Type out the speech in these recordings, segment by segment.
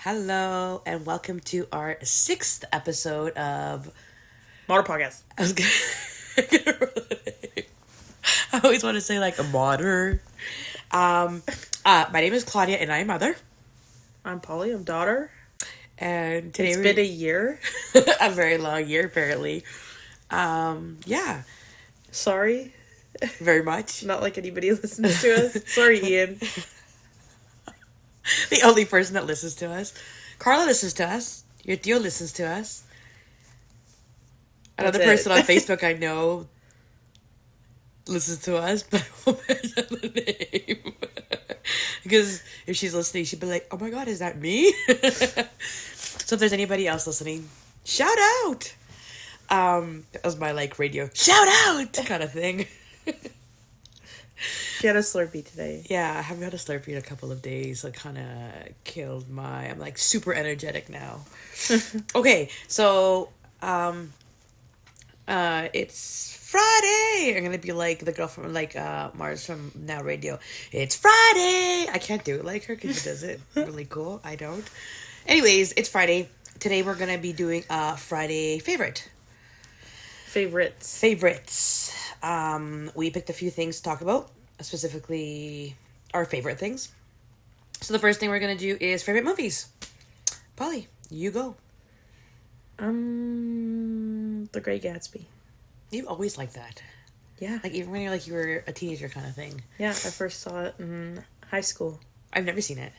Hello, and welcome to our 6th episode of Maughter podcast. I always want to say like a Maughter. My name is Claudia, and I'm mother. I'm Polly. I'm daughter. And today It's been a year. a very long year, apparently. Yeah, Sorry. very much. Not like anybody listens to us. Sorry, Ian. The only person that listens to us. Carla listens to us. Your Theo listens to us. Another That's person it. on Facebook I know listens to us, but I won't mention the name. Because if she's listening, she'd be like, oh my god, is that me? So if there's anybody else listening, shout out! That was my like radio shout out kind of thing. She had a Slurpee today. Yeah, I haven't had a Slurpee in a couple of days. So it kind of killed I'm like super energetic now. Okay, so it's Friday. I'm gonna be like the girl from like Mars from Now Radio. It's Friday. I can't do it like her because she does it really cool. I don't. Anyways, it's Friday. Today we're gonna be doing Friday favorites. We picked a few things to talk about, specifically our favorite things. So the first thing we're gonna do is favorite movies. Polly, you go. The Great Gatsby. You always like that. Yeah. Like even when you were a teenager kind of thing. Yeah, I first saw it in high school. I've never seen it.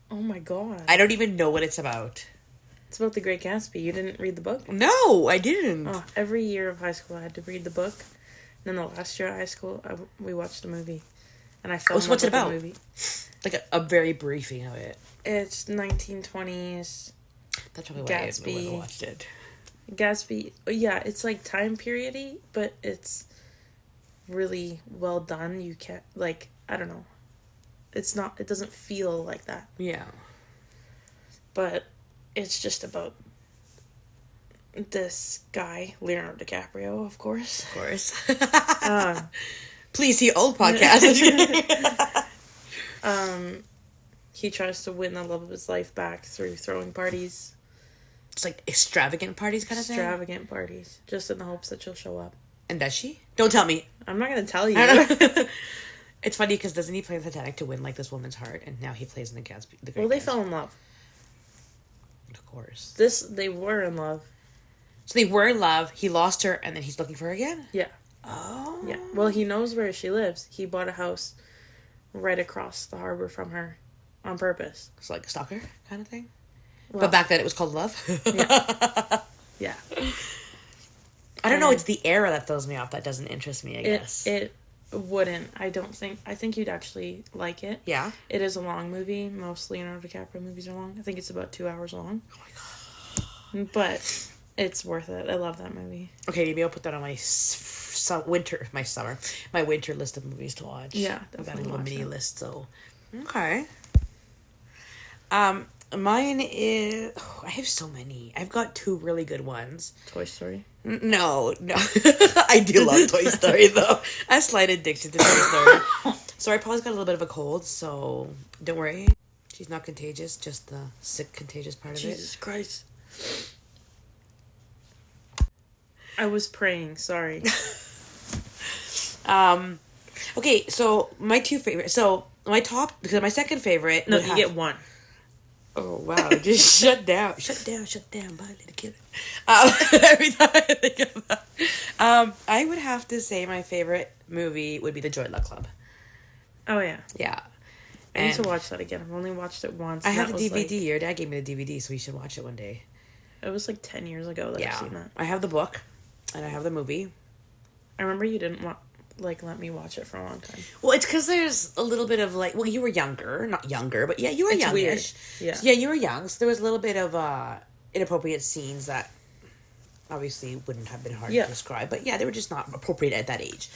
Oh my god. I don't even know what it's about. It's about the Great Gatsby. You didn't read the book? No, I didn't. Oh, every year of high school I had to read the book. And then the last year of high school, we watched the movie. And I fell in love what's it with the about? movie. Like a very briefing of it. It's 1920s. That's probably why Gatsby. I never watched it. Gatsby, yeah, it's like time periody, but it's really well done. You can't, like, I don't know. It doesn't feel like that. Yeah. But it's just about this guy, Leonardo DiCaprio, of course. Of course. Um, Please see old podcast. He tries to win the love of his life back through throwing parties. It's like extravagant parties kind of thing. Extravagant parties, just in the hopes that she'll show up. And does she? Don't tell me. I'm not going to tell you. It's funny because doesn't he play the Titanic to win like this woman's heart, and now he plays in the Gatsby. The Great Well, they Gatsby. fell in love. Of course. They were in love. So they were in love. He lost her, and then he's looking for her again. Yeah. Oh. Yeah. Well, he knows where she lives. He bought a house right across the harbor from her on purpose. It's like a stalker kind of thing. Well, But back then it was called love. yeah. I don't know. It's the era that throws me off. That doesn't interest me. I guess. It wouldn't. I think you'd actually like it. Yeah. It is a long movie. Most Leonardo DiCaprio movies are long. I think it's about 2 hours long. Oh my god. But it's worth it. I love that movie. Okay, maybe I'll put that on my my winter list of movies to watch. Yeah, I've got a definitely little watch mini it. list. So, okay. Mine is. I have so many. I've got 2 really good ones. Toy Story. No. I do love Toy Story though. I have slight addiction to Toy Story. Sorry, Paul's got a little bit of a cold, so don't worry. She's not contagious, just the sick, contagious part of it. Jesus Christ. I was praying. Sorry. Okay, so my 2 favorites. So my second favorite. No, would you have- get one. Oh wow! Just shut down. Bye, little kid. Every time I think of that, I would have to say my favorite movie would be The Joy Luck Club. Oh, yeah. Yeah, I need to and watch that again. I've only watched it once. I and have that the was, DVD. Your dad gave me the DVD, so we should watch it one day. It was like 10 years ago that I've Yeah, seen that. I have the book, and I have the movie. I remember you didn't let me watch it for a long time. Well, it's because there's a little bit of like, well, you were younger, not younger, but yeah, you were It's youngish. weird. Yeah. Yeah, you were young, so there was a little bit of inappropriate scenes that obviously wouldn't have been hard Yeah. to describe, but yeah, they were just not appropriate at that age.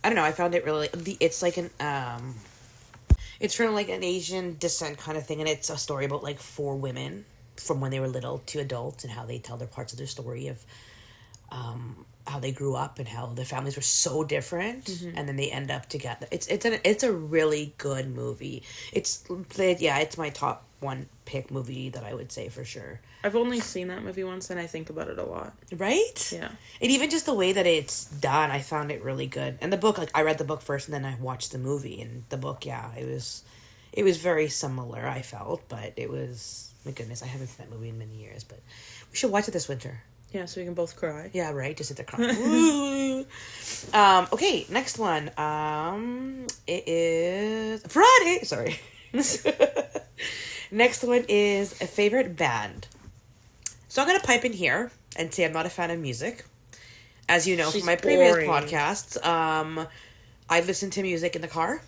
I don't know. I found it really. It's like it's from like an Asian descent kind of thing, and it's a story about like 4 women from when they were little to adults and how they tell their parts of their story of how they grew up and how their families were so different, Mm-hmm. and then they end up together. It's a really good movie. It's my top one pick movie that I would say for sure. I've only seen that movie once, and I think about it a lot. Right? Yeah. And even just the way that it's done, I found it really good. And the book, like, I read the book first and then I watched the movie. And the book, yeah, it was very similar, I felt. But it was, my goodness, I haven't seen that movie in many years. But we should watch it this winter. Yeah, so we can both cry. Yeah, right? Just sit there crying. Okay, next one. It is Friday. Sorry. Next one is a favorite band. So I'm going to pipe in here and say I'm not a fan of music. As you know from my previous podcasts, I listen to music in the car.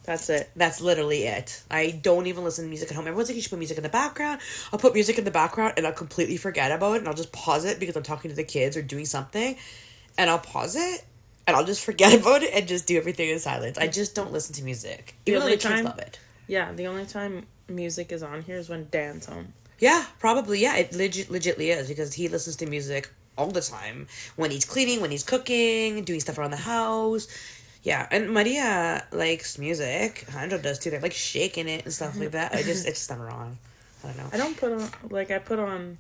That's it. That's literally it. I don't even listen to music at home. Everyone's like, you should put music in the background. I'll put music in the background and I'll completely forget about it and I'll just pause it because I'm talking to the kids or doing something. And I'll pause it and I'll just forget about it and just do everything in silence. I just don't listen to music. Even though the kids love it. Yeah, the only time music is on here is when Dan's home. Yeah, probably. Yeah, it legitly is because he listens to music all the time when he's cleaning, when he's cooking, doing stuff around the house. Yeah, and Maria likes music. Alejandro does too. They're like shaking it and stuff like that. It's just never on. I don't know. I don't put on, like, I put on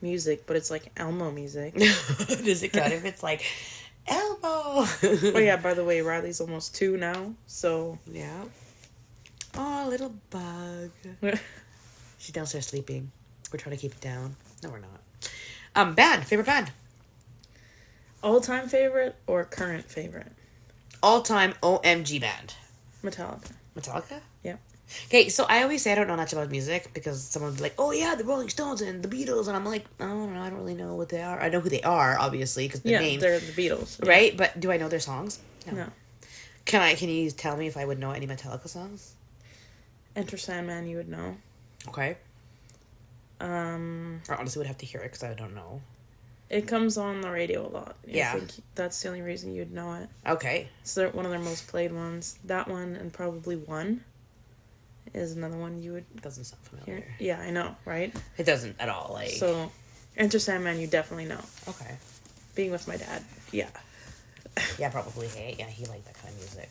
music, but it's like Elmo music. Does it count if it's like Elmo? Oh yeah, by the way, Riley's almost 2 now, so. Yeah. Oh, little bug. She's downstairs sleeping. We're trying to keep it down. No, we're not. Band. Favorite band? All-time favorite or current favorite? All-time OMG band. Metallica. Metallica? Yeah. Okay, so I always say I don't know much about music because someone would be like, oh yeah, the Rolling Stones and the Beatles. And I'm like, I don't know. I don't really know what they are. I know who they are, obviously, because the name. They're the Beatles. Yeah. Right? But do I know their songs? No. Can you tell me if I would know any Metallica songs? Enter Sandman, you would know. Okay. Or honestly would have to hear it because I don't know. It comes on the radio a lot. Yeah. I think that's the only reason you'd know it. Okay. It's one of their most played ones. That one and probably One is another one you would Doesn't sound familiar. hear. Yeah, I know, right? It doesn't at all. Like. So, Enter Sandman, you definitely know. Okay. Being with my dad, yeah. Yeah, probably. Hey, yeah, he liked that kind of music.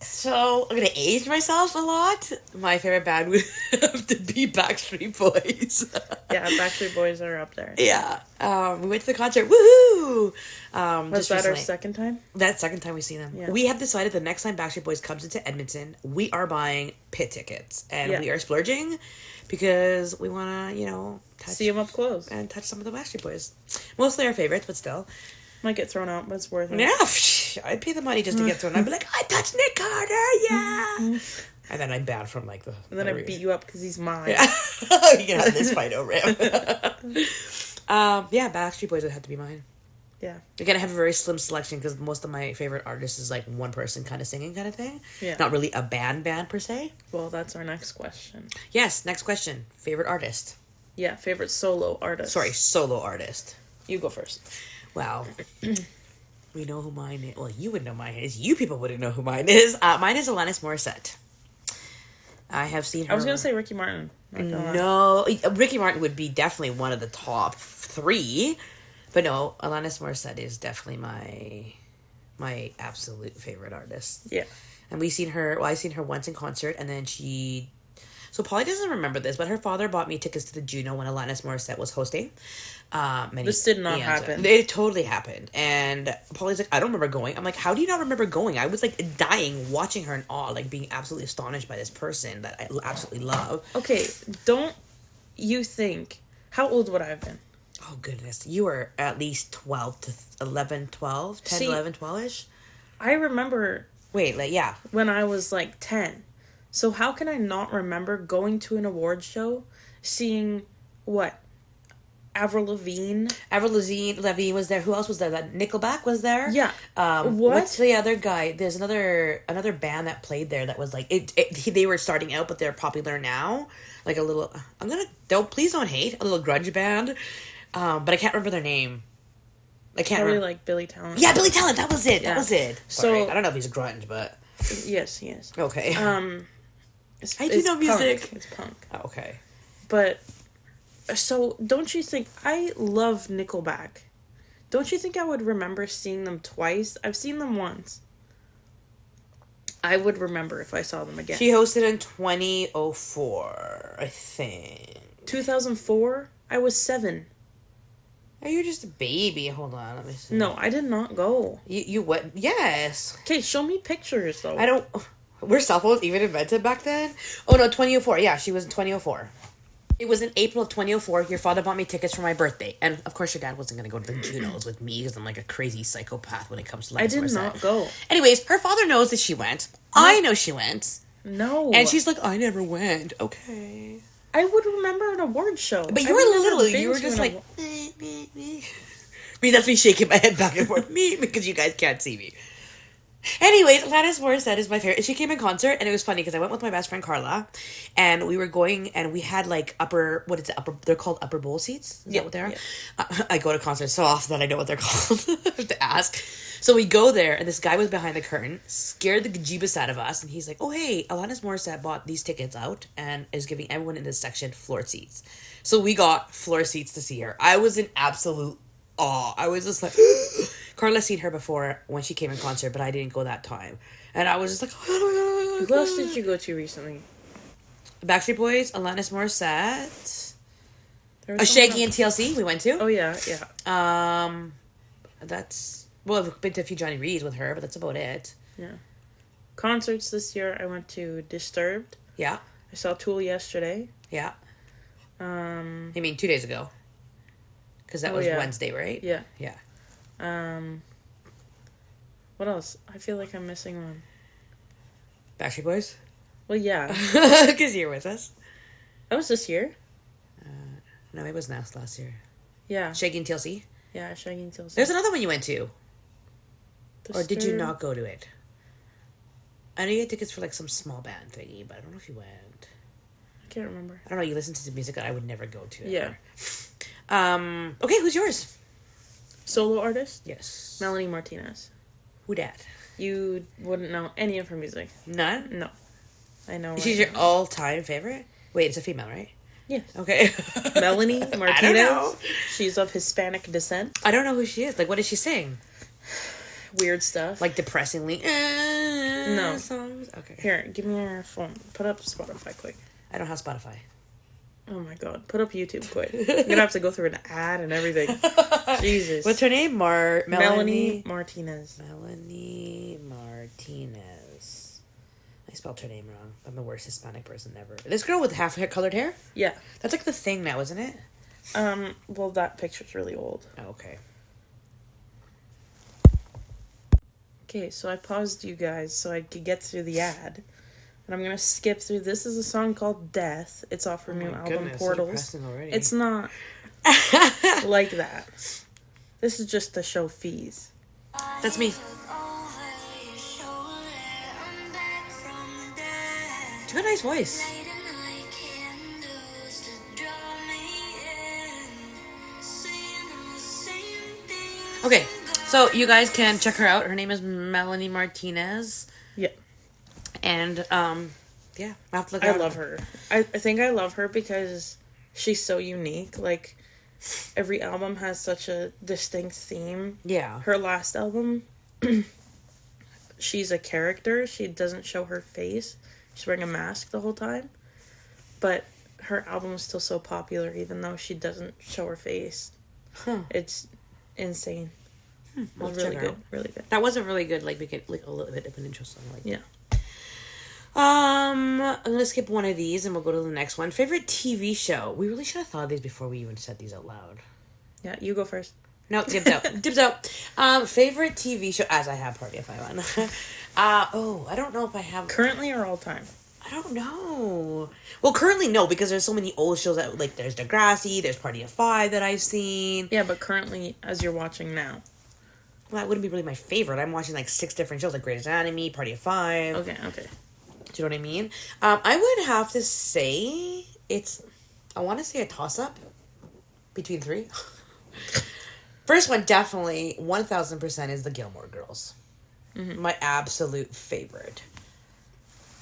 So I'm gonna age myself a lot. My favorite band would have to be Backstreet Boys. Yeah, Backstreet Boys are up there. Yeah. We went to the concert. Woohoo! Was that our second time? That second time we've seen them. Yeah. We have decided the next time Backstreet Boys comes into Edmonton, we are buying pit tickets. And we are splurging because we want to, see them up close. And touch some of the Backstreet Boys. Mostly our favorites, but still. Might get thrown out, but it's worth it. Yeah, I'd pay the money just to get thrown. I'd be like, I touched Nick Carter, yeah! And then I'd ban from, like, the... And then I'd beat you up because he's mine. Yeah. You can have this fight over him. Yeah, Backstreet Boys would have to be mine. Yeah. Again, I have a very slim selection because most of my favorite artists is, like, one person kind of singing kind of thing. Yeah. Not really a band per se. Well, that's our next question. Yes, next question. Favorite artist? Yeah, favorite solo artist. Sorry, solo artist. You go first. Well, we know who mine is. Well, you would know mine is. You people wouldn't know who mine is. Mine is Alanis Morissette. I have seen her. I was going to say Ricky Martin. No, Ricky Martin would be definitely one of the top 3. But no, Alanis Morissette is definitely my absolute favorite artist. Yeah. And I seen her once in concert, and then she... So Polly doesn't remember this, but her father bought me tickets to the Juno when Alanis Morissette was hosting. This did not happen. It totally happened. And Polly's like, I don't remember going. I'm like, how do you not remember going? I was like dying watching her in awe, like being absolutely astonished by this person that I absolutely love. Okay, don't you think... How old would I have been? Oh, goodness. You were at least 12 to 11, 12? 10, 11, 12-ish? I remember... Wait, like, yeah. When I was, 10. So how can I not remember going to an award show, seeing, what, Avril Lavigne? Avril Lavigne was there. Who else was there? That Nickelback was there? Yeah. What's the other guy? There's another band that played there that was like they were starting out, but they're popular now. Like a little. Please don't hate, a little grunge band. But I can't remember their name. I can't Probably remember. like Billy Talent. Yeah, Billy Talent. That was it. Yeah. That was it. Sorry. So I don't know if he's grunge, but yes, he is. Okay. I do know music. It's punk. Oh, okay. But So, don't you think... I love Nickelback. Don't you think I would remember seeing them twice? I've seen them once. I would remember if I saw them again. She hosted in 2004, I think. 2004? I was 7. Oh, you're just a baby. Hold on, let me see. No, I did not go. You what? Yes. Okay, show me pictures, though. I don't... Were cell phones even invented back then? Oh, no, 2004. Yeah, she was in 2004. It was in April of 2004. Your father bought me tickets for my birthday. And, of course, your dad wasn't going to go to the Junos with me because I'm like a crazy psychopath when it comes to... I did not go. Anyways, her father knows that she went. No. I know she went. No. And she's like, I never went. Okay. I would remember an award show. But you were little. You were just like... Me, that's me shaking my head back and forth. Me, because you guys can't see me. Anyways, Alanis Morissette is my favorite. She came in concert, and it was funny because I went with my best friend Carla, and we were going, and we had like they're called upper bowl seats? Is that what they are? Yeah. I go to concerts so often that I know what they're called. I have to ask. So we go there, and this guy was behind the curtain, scared the gajibus out of us, and he's like, oh, hey, Alanis Morissette bought these tickets out and is giving everyone in this section floor seats. So we got floor seats to see her. I was in absolute awe. I was just like... Carla seen her before when she came in concert, but I didn't go that time. And I was just like, oh my God. Who else did you go to recently? Backstreet Boys, Alanis Morissette, Shaggy and TLC we went to. Oh, yeah, yeah. I've been to a few Johnny Reeds with her, but that's about it. Yeah. Concerts this year, I went to Disturbed. Yeah. I saw Tool yesterday. Yeah. You mean 2 days ago? Because that was Wednesday, right? Yeah. Yeah. What else? I feel like I'm missing one. Backstreet Boys? Well, yeah. Because you're with us. That was this year? No, it was last year. Yeah. Shaggy and TLC? Yeah, Shaggy and TLC. There's another one you went to. Or did you not go to it? I know you had tickets for like some small band thingy, but I don't know if you went. I can't remember. I don't know, you listen to the music that I would never go to. Yeah. Okay, who's yours? Solo artist? Yes. Melanie Martinez. Who dat? You wouldn't know any of her music. None? No. I know. She's your all-time favorite? Wait, it's a female, right? Yes. Okay. Melanie Martinez. I don't know. She's of Hispanic descent. I don't know who she is. Like, what does she sing? Weird stuff. Like, depressingly... no. Songs? Okay. Here, give me your phone. Put up Spotify quick. I don't have Spotify. Oh my God. Put up YouTube quick. You're gonna have to go through an ad and everything. Jesus. What's her name? Melanie Martinez. Melanie Martinez. I spelled her name wrong. I'm the worst Hispanic person ever. This girl with half colored hair? Yeah. That's like the thing now, isn't it? Well, that picture's really old. Oh, okay. Okay, so I paused you guys so I could get through the ad. And I'm going to skip through. This is a song called Death. It's off her new album, Portals. It's not like that. This is just to show fees. That's me. You got a nice voice. Okay, so you guys can check her out. Her name is Melanie Martinez. Yeah. And, yeah, I have to look I love her. I think I love her because she's so unique. Like, every album has such a distinct theme. Yeah. Her last album, she's a character. She doesn't show her face. She's wearing a mask the whole time. But her album is still so popular even though she doesn't show her face. Huh. It's insane. Well, really good. Really good. That was a really good, like a little bit of an intro song. Like yeah. I'm gonna skip one of these and we'll go to the next one. Favorite TV show. We really should have thought of these before we even said these out loud. Yeah, you go first. No, dibs out. Dibs out. Favorite TV show, as I have Party of Five on. I don't know if I have... Currently or all time? I don't know. Well, currently, no, because there's so many old shows that, like, there's Degrassi, there's Party of Five that I've seen. Yeah, but currently, as you're watching now. Well, that wouldn't be really my favorite. I'm watching, like, 6 different shows, like Grey's Anatomy, Party of Five. Okay. Do you know what I mean? I would have to say I want to say a toss-up between 3. First one, definitely, 1000% is the Gilmore Girls. Mm-hmm. My absolute favorite.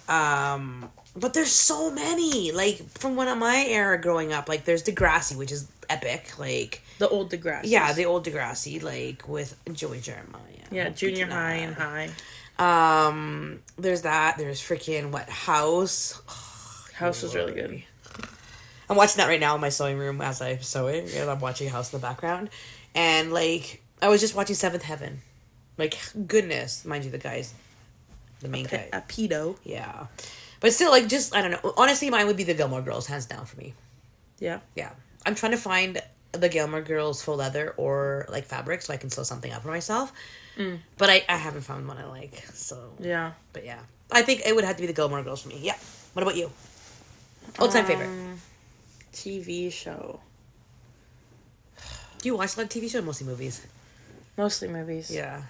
But there's so many. Like, from one of my era growing up, like, there's Degrassi, which is epic. Like... The old Degrassi. Yeah, the old Degrassi, like, with Joey Jeremiah. Yeah, junior high and high. There's that. There's freaking, House. House was really good. I'm watching that right now in my sewing room as I'm sewing, and I'm watching House in the background. And, like, I was just watching Seventh Heaven. Like, goodness. Mind you, the guy's the main guy. A pedo. Yeah. But still, like, just, I don't know. Honestly, mine would be the Gilmore Girls, hands down for me. Yeah. Yeah. I'm trying to find the Gilmore Girls faux leather or, like, fabric so I can sew something up for myself. But I haven't found one I like, so... Yeah. But, yeah. I think it would have to be the Gilmore Girls for me. Yeah. What about you? All-time favorite? TV show. Do you watch a lot of TV shows or mostly movies? Mostly movies. Yeah.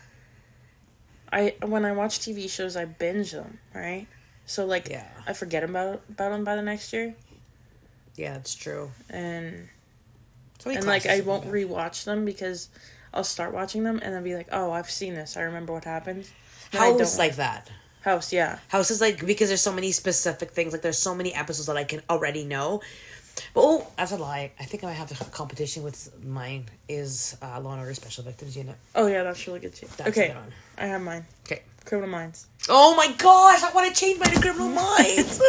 When I watch TV shows, I binge them, right? So, like, yeah. I forget about them by the next year. Yeah, it's true. And I won't rewatch them because I'll start watching them and then be like, oh, I've seen this. I remember what happened. House like that. House, yeah. House is like, because there's so many specific things. Like, there's so many episodes that I can already know. But, that's a lie. I think I might have a competition with mine is Law and Order Special Victims Unit. Oh, yeah, that's really good too. That's okay, I have mine. Okay. Criminal Minds. Oh my gosh, I want to change mine to Criminal Minds.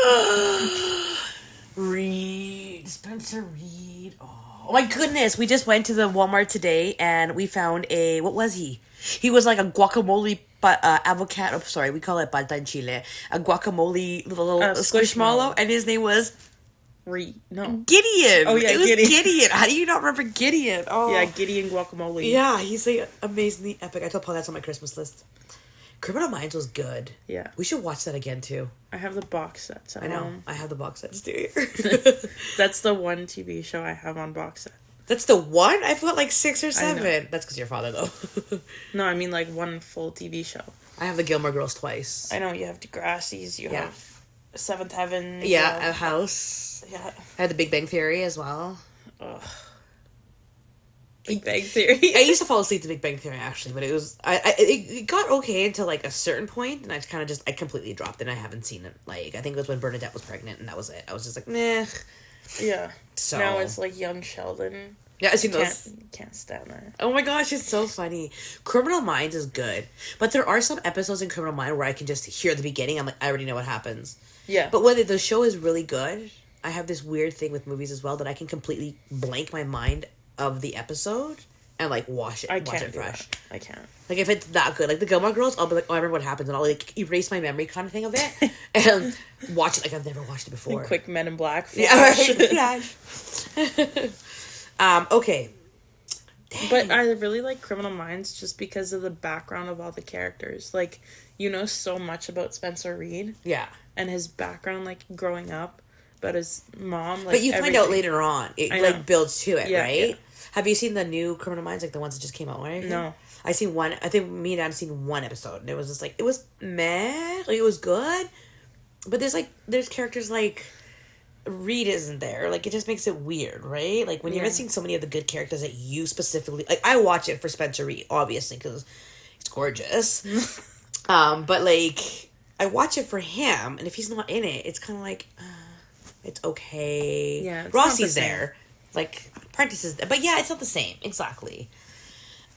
Reed. Spencer Reed. Oh my goodness. We just went to the Walmart today and we found what was he? He was like a guacamole avocado. Sorry, we call it pata en Chile. A guacamole little squishmallow. And his name was... Gideon. Oh, yeah, it was Gideon. How do you not remember Gideon? Oh. Yeah, Gideon guacamole. Yeah, he's like amazingly epic. I told Paul that's on my Christmas list. Criminal Minds was good. Yeah. We should watch that again, too. I have the box sets. I know. I have the box sets, too. That's the one TV show I have on box set. That's the one? I've got like 6 or 7. That's because your father, though. No, I mean like one full TV show. I have the Gilmore Girls twice. I know. You have Degrassi's. You have Seventh Heaven. Yeah, a House. Yeah. I had the Big Bang Theory as well. Ugh. Big Bang Theory. I used to fall asleep to Big Bang Theory, actually, but it was... It got okay until, like, a certain point, and I completely dropped it, and I haven't seen it. Like, I think it was when Bernadette was pregnant, and that was it. I was just like, meh. Yeah. So... Now it's, like, young Sheldon. Yeah, I've seen those. Can't stand that. Oh my gosh, it's so funny. Criminal Minds is good, but there are some episodes in Criminal Minds where I can just hear the beginning. I'm like, I already know what happens. Yeah. But when the show is really good, I have this weird thing with movies as well that I can completely blank my mind of the episode and like watch it fresh. I can't. Like if it's that good, like the Gilmore Girls, I'll be like, oh, I remember what happens, and I'll like erase my memory kind of thing of it and watch it like I've never watched it before. A quick Men in Black. Flash. Yeah, right. Okay. Dang. But I really like Criminal Minds just because of the background of all the characters. Like, you know so much about Spencer Reed. Yeah. And his background, like, growing up. About his mom. Like, but you find out later on. It, like, builds to it, right? Yeah. Have you seen the new Criminal Minds? Like, the ones that just came out, right? No. I seen one. I think me and Dad seen one episode. And it was just, like, it was meh. Like, it was good. But there's characters, like... Reed isn't there. Like, it just makes it weird, right? Like, when you're missing so many of the good characters that you specifically... Like, I watch it for Spencer Reed, obviously, because it's gorgeous. But, like, I watch it for him, and if he's not in it, it's kind of like, it's okay. Yeah, it's Rossi's there. Like, Prentice is there. But, yeah, it's not the same. Exactly.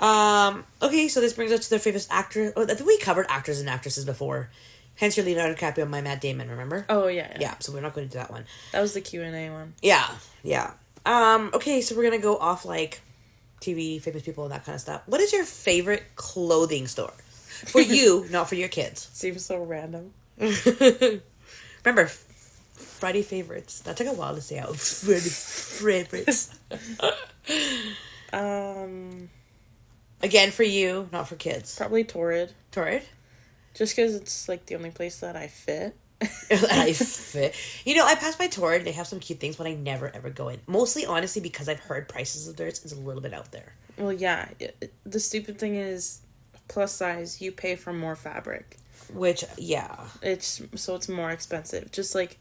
Okay, so this brings us to their favorite actor. Oh, I think we covered actors and actresses before. Hence your Leonardo DiCaprio and my Matt Damon, remember? Oh, yeah. Yeah, so we're not going to do that one. That was the Q&A one. Yeah. Okay, so we're going to go off, like, TV, famous people, and that kind of stuff. What is your favorite clothing store? For you, not for your kids. Seems so random. Remember, Friday favorites. That took a while to say out. Friday favorites. Again, for you, not for kids. Probably Torrid. Torrid? Just because it's, like, the only place that I fit. I fit. You know, I pass by Torrid. They have some cute things, but I never, ever go in. Mostly, honestly, because I've heard prices of theirs is a little bit out there. Well, yeah. The stupid thing is, plus size, you pay for more fabric. Which, yeah. It's more expensive. Just, like,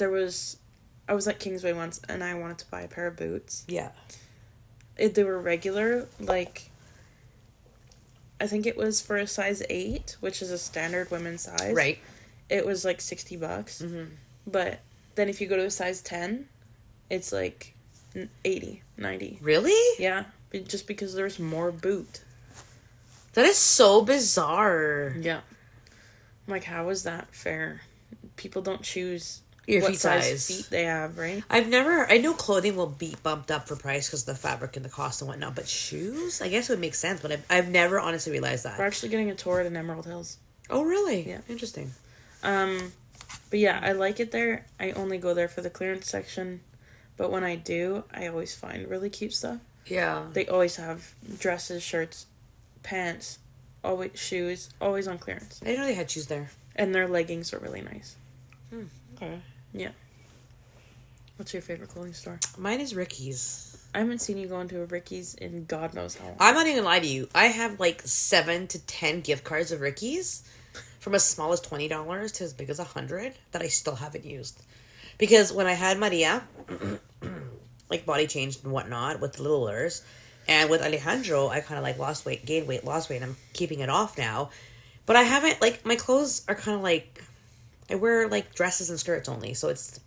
I was at Kingsway once, and I wanted to buy a pair of boots. Yeah. They were regular, like... I think it was for a size 8, which is a standard women's size. Right. it was like $60. Mm-hmm. But then if you go to a size 10, it's like 80, 90. Really? Yeah. Just because there's more boot. That is so bizarre. Yeah. I'm like, how is that fair? People don't choose your what feet size feet they have, right? I know clothing will be bumped up for price because of the fabric and the cost and whatnot, but shoes, I guess it would make sense, but I've never honestly realized that. We're actually getting a tour in Emerald Hills. Oh, really? Yeah. Interesting. But yeah, I like it there. I only go there for the clearance section, but when I do, I always find really cute stuff. Yeah. They always have dresses, shirts, pants, always shoes, always on clearance. I didn't know they had shoes there. And their leggings are really nice. Okay. Yeah. What's your favorite clothing store? Mine is Ricky's. I haven't seen you go into a Ricky's in God knows how long. I'm not even gonna lie to you. I have like 7 to 10 gift cards of Ricky's, from as small as $20 to as big as $100 that I still haven't used. Because when I had Maria, like body changed and whatnot with the littlers, and with Alejandro, I kind of like lost weight, gained weight, lost weight, and I'm keeping it off now. But I haven't, like, my clothes are kind of like, I wear like dresses and skirts only, so it's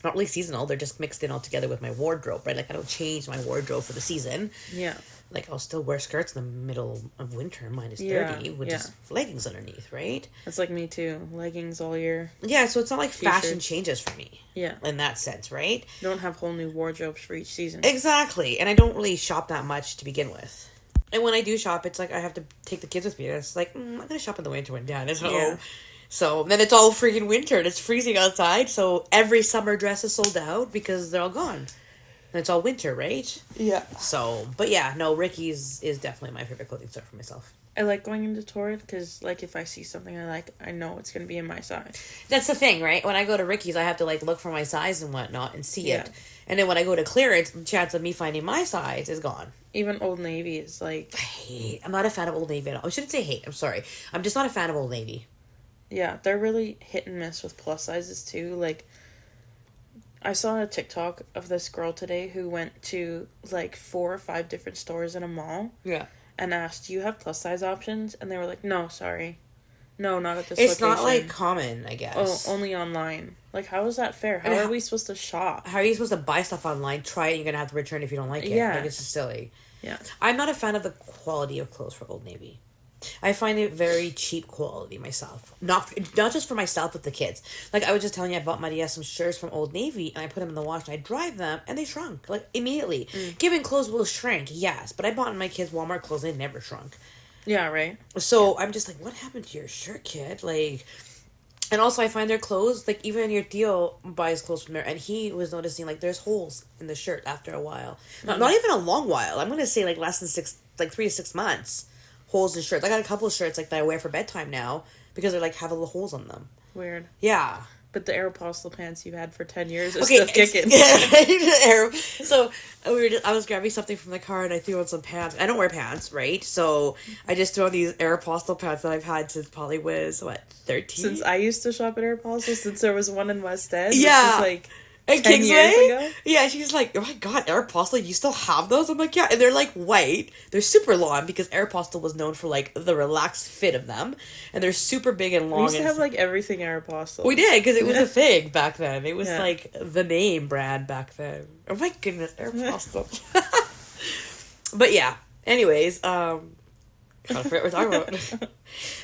not really seasonal. They're just mixed in all together with my wardrobe, right? Like, I don't change my wardrobe for the season. Yeah. Like, I'll still wear skirts in the middle of winter, -30, with just leggings underneath, right? That's like me too. Leggings all year. Yeah, so it's not like fashion changes for me. Yeah. In that sense, right? You don't have whole new wardrobes for each season. Exactly. And I don't really shop that much to begin with. And when I do shop, it's like I have to take the kids with me. And it's like, I'm going to shop in the winter when Dad is home. Yeah. So then it's all freaking winter and it's freezing outside. So every summer dress is sold out because they're all gone. And it's all winter, right? Yeah. So, but yeah, no, Ricky's is definitely my favorite clothing store for myself. I like going into Torrid because, like, if I see something I like, I know it's going to be in my size. That's the thing, right? When I go to Ricky's, I have to, like, look for my size and whatnot and see it. And then when I go to clearance, the chance of me finding my size is gone. Even Old Navy is, like... I'm not a fan of Old Navy at all. I shouldn't say hate. I'm sorry. I'm just not a fan of Old Navy. Yeah, they're really hit and miss with plus sizes, too. Like, I saw a TikTok of this girl today who went to, like, 4 or 5 different stores in a mall. Yeah. And asked, do you have plus size options? And they were like, no, sorry. No, not at this it's location. It's not, like, common, I guess. Oh, only online. Like, how is that fair? How are we supposed to shop? How are you supposed to buy stuff online, try it, and you're going to have to return if you don't like it? Yeah. Like, it's just silly. Yeah. I'm not a fan of the quality of clothes for Old Navy. I find it very cheap quality myself. Not just for myself, but the kids. Like, I was just telling you, I bought Maria some shirts from Old Navy, and I put them in the wash, and I dried them, and they shrunk. Like, immediately. Given clothes will shrink, yes. But I bought my kids Walmart clothes, and they never shrunk. Yeah, right. So, I'm just like, what happened to your shirt, kid? Like... And also, I find their clothes, like, even your Theo buys clothes from there, and he was noticing, like, there's holes in the shirt after a while. Not even a long while. I'm going to say, like, less than 3 to 6 months. Holes in shirts. I got a couple of shirts, like, that I wear for bedtime now, because they, like, have little holes on them. Weird. Yeah. But the Aeropostale pants you had for 10 years are still kicking. So, I was grabbing something from the car, and I threw on some pants. I don't wear pants, right? So, I just threw on these Aeropostale pants that I've had since probably was, 13? Since I used to shop at Aeropostale, since there was one in West End. Yeah. Which was, like... 10 years ago? Yeah, she's like, oh my god, Aeropostale, you still have those? I'm like, yeah. And they're like white. They're super long because Aeropostale was known for like the relaxed fit of them. And they're super big and long. We used to have like everything Aeropostale. We did, because it was a thing back then. It was like the name brand back then. Oh my goodness, Aeropostale. But yeah, anyways, I forget what we're talking about.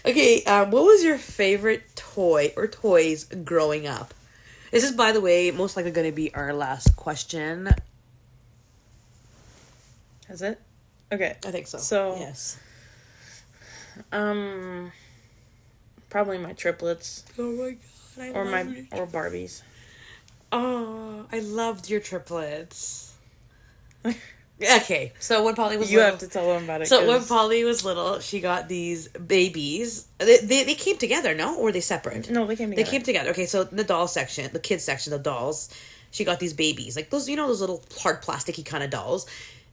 Okay, what was your favorite toy or toys growing up? This is, by the way, most likely going to be our last question. Is it? Okay. I think so. So, yes. Probably my triplets. Oh my god, or Barbies. Oh, I loved your triplets. Okay, so when Polly was little... You have to tell them about it. So when Polly was little, she got these babies. They came together, no? Or were they separate? No, they came together. They came together. Okay, so in the doll section, the kids section, the dolls, she got these babies. Like those, those little hard plasticky kind of dolls.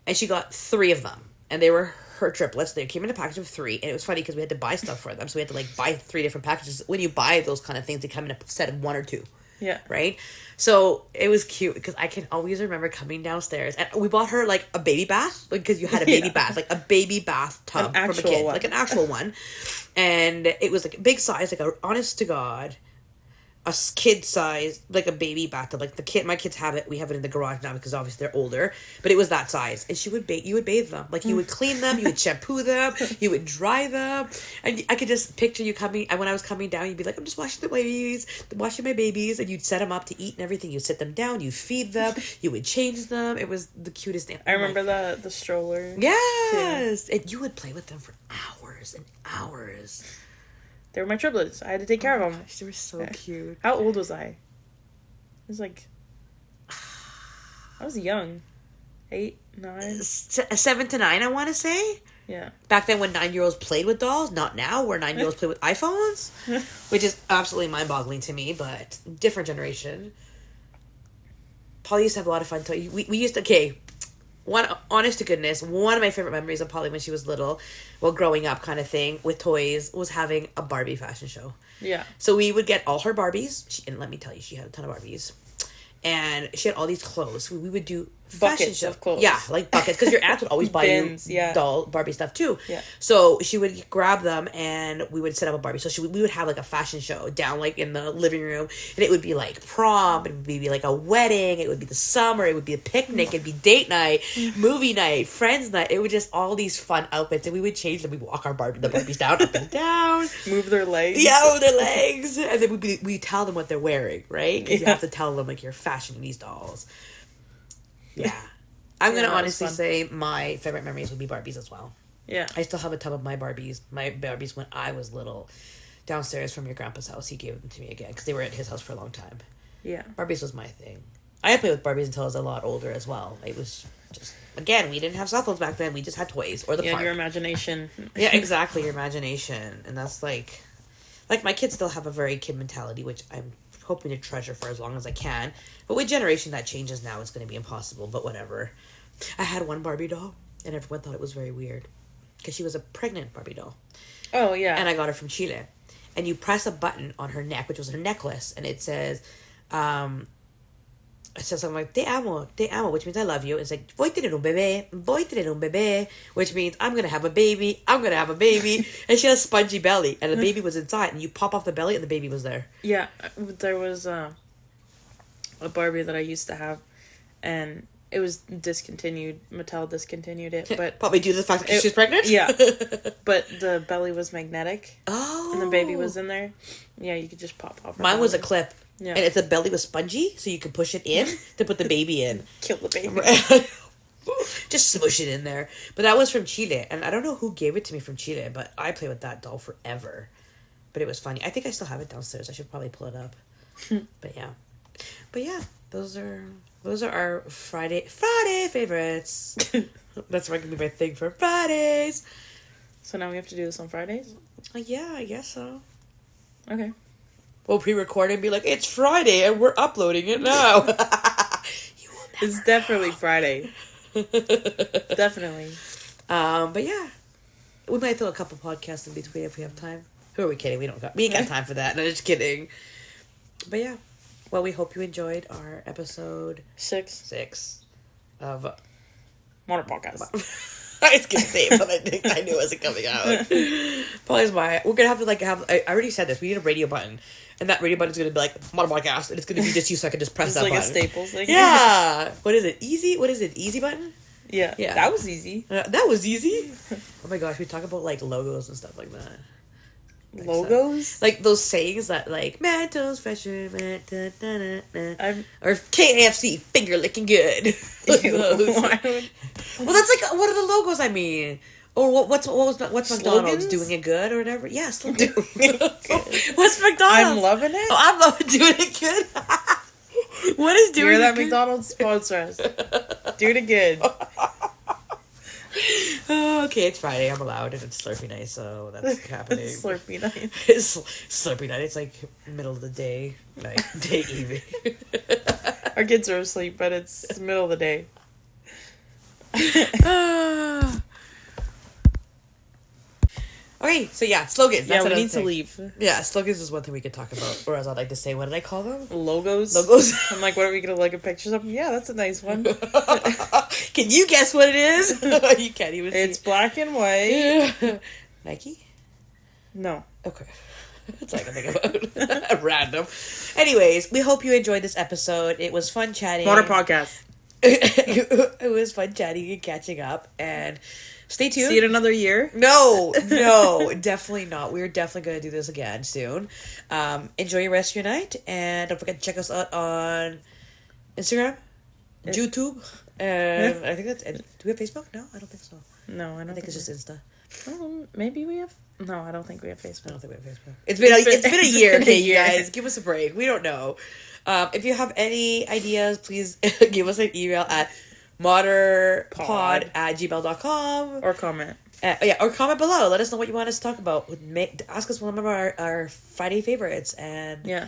And she got 3 of them. And they were her triplets. They came in a package of 3. And it was funny because we had to buy stuff for them. So we had to like buy 3 different packages. When you buy those kind of things, they come in a set of 1 or 2. Yeah. Right? So it was cute because I can always remember coming downstairs and we bought her like a baby bath because you had a baby bath, like a baby bathtub from a kid, like an actual one. And it was like a big size, like a honest to God kid size, like a baby bathtub. Like my kids have it. We have it in the garage now because obviously they're older. But it was that size, and you would bathe them. Like you would clean them, you would shampoo them, you would dry them, and I could just picture you coming. And when I was coming down, you'd be like, "I'm just washing washing my babies," and you'd set them up to eat and everything. You'd sit them down, you feed them, you would change them. It was the cutest thing. I remember the stroller. Yes, and you would play with them for hours and hours. They were my triplets. I had to take care of them. Gosh, they were so cute. How old was I? I was like... I was young. 8, 9? 7 to 9, I want to say. Yeah. Back then when 9-year-olds played with dolls. Not now, where 9-year-olds play with iPhones. Which is absolutely mind-boggling to me, but different generation. Polly used to have a lot of fun toys. We used to... Okay... honest to goodness, one of my favorite memories of Polly when she was little, well, growing up kind of thing, with toys, was having a Barbie fashion show. Yeah. So we would get all her Barbies, and let me tell you, she had a ton of Barbies. And she had all these clothes. We would do fashion show. Of clothes. Yeah, like buckets, because your aunt would always buy Bins, you yeah. doll Barbie stuff too. Yeah. So she would grab them, and we would set up a Barbie. So we would have like a fashion show down like in the living room, and it would be like prom, it would be like a wedding, it would be the summer, it would be a picnic, it'd be date night, movie night, friends night. It would just all these fun outfits, and we would change them. We'd walk the Barbies down, up and down, move their legs. Yeah, move their legs, and then we tell them what they're wearing, right? Because you have to tell them like you're fashioning these dolls. Yeah. I'm going to honestly say my favorite memories would be Barbies as well. Yeah. I still have a tub of my Barbies when I was little, downstairs from your grandpa's house. He gave them to me again because they were at his house for a long time. Yeah. Barbies was my thing. I had played with Barbies until I was a lot older as well. It was just, again, we didn't have cell phones back then. We just had toys or the park. Your imagination. Yeah, exactly. Your imagination. And that's like my kids still have a very kid mentality, which I'm hoping to treasure for as long as I can. But with generation that changes now, it's going to be impossible, but whatever. I had one Barbie doll, and everyone thought it was very weird because she was a pregnant Barbie doll. Oh, yeah. And I got her from Chile. And you press a button on her neck, which was her necklace, and it says something like, te amo, which means I love you. It's like, voy tener un bebé, which means I'm going to have a baby. And she has a spongy belly, and the baby was inside, and you pop off the belly, and the baby was there. Yeah, there was a Barbie that I used to have, and it was discontinued. Mattel discontinued it, but probably due to the fact that she's pregnant. Yeah, but the belly was magnetic. Oh, and the baby was in there. Yeah, you could just pop off. Mine was a clip. Yeah, and the belly was spongy, so you could push it in to put the baby in. Kill the baby. Just smush it in there. But that was from Chile, and I don't know who gave it to me from Chile, but I played with that doll forever. But it was funny. I think I still have it downstairs. I should probably pull it up. But yeah, those are our Friday favorites. That's gonna be my thing for Fridays. So now we have to do this on Fridays? Yeah, I guess so. Okay. We'll pre-record and be like, it's Friday and we're uploading it now. It's definitely Friday. Definitely. But yeah, we might throw a couple podcasts in between if we have time. Who are we kidding? We ain't got time for that. No, just kidding. But yeah. Well, we hope you enjoyed our episode 6 of Maughter Podcast. I was gonna say it, but I knew it wasn't coming out. Probably we're gonna have to I already said this. We need a radio button, and that radio button is gonna be like Maughter Podcast, and it's gonna be just you, so I can just press it's that like button. A Staples thing. Yeah. What is it? Easy? What is it? Easy button? Yeah. That was easy. That was easy. Oh my gosh, we talk about like logos and stuff like that. Logos? Like those sayings that like Mentos fresher, or KFC finger licking good. Well, that's like one of the logos. I mean, or what's McDonald's Slogans? doing it good or whatever? Yeah, still doing it good. What's McDonald's? I'm loving it. Oh, I'm loving doing it good. What is doing Hear it that good? McDonald's sponsor us. Do it again. Oh, okay, it's Friday. I'm allowed, and it's Slurpee night, so that's happening. Slurpee night. It's Slurpee night. It's like middle of the day, day evening. Our kids are asleep, but it's the middle of the day. Okay, so yeah, slogans. Yeah, we need to leave. Yeah, slogans is one thing we could talk about, or as I like to say, what did I call them? Logos. I'm like, what are we gonna look at pictures of? Yeah, that's a nice one. Can you guess what it is? You can't even see. It's black and white. Nike? No. Okay. That's all I can think about. Random. Anyways, we hope you enjoyed this episode. It was fun chatting. Maughter podcast. It was fun chatting and catching up. And stay tuned. See you in another year. No, definitely not. We're definitely going to do this again soon. Enjoy your rest of your night. And don't forget to check us out on Instagram, YouTube. And I think that's... Do we have Facebook? No, I don't think so. No, I don't think it's just Insta. Maybe we have... No, I don't think we have Facebook. I don't think we have Facebook. It's been a year, okay, you guys. Give us a break. We don't know. If you have any ideas, please give us an email at maughterpod@gmail.com. Or comment. Or comment below. Let us know what you want us to talk about. Ask us one of our Friday favorites. And yeah.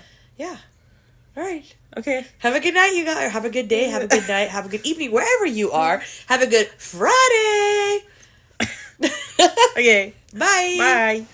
All right. Okay. Have a good night, you guys. Have a good day. Have a good night. Have a good evening, wherever you are. Have a good Friday. Okay. Bye. Bye.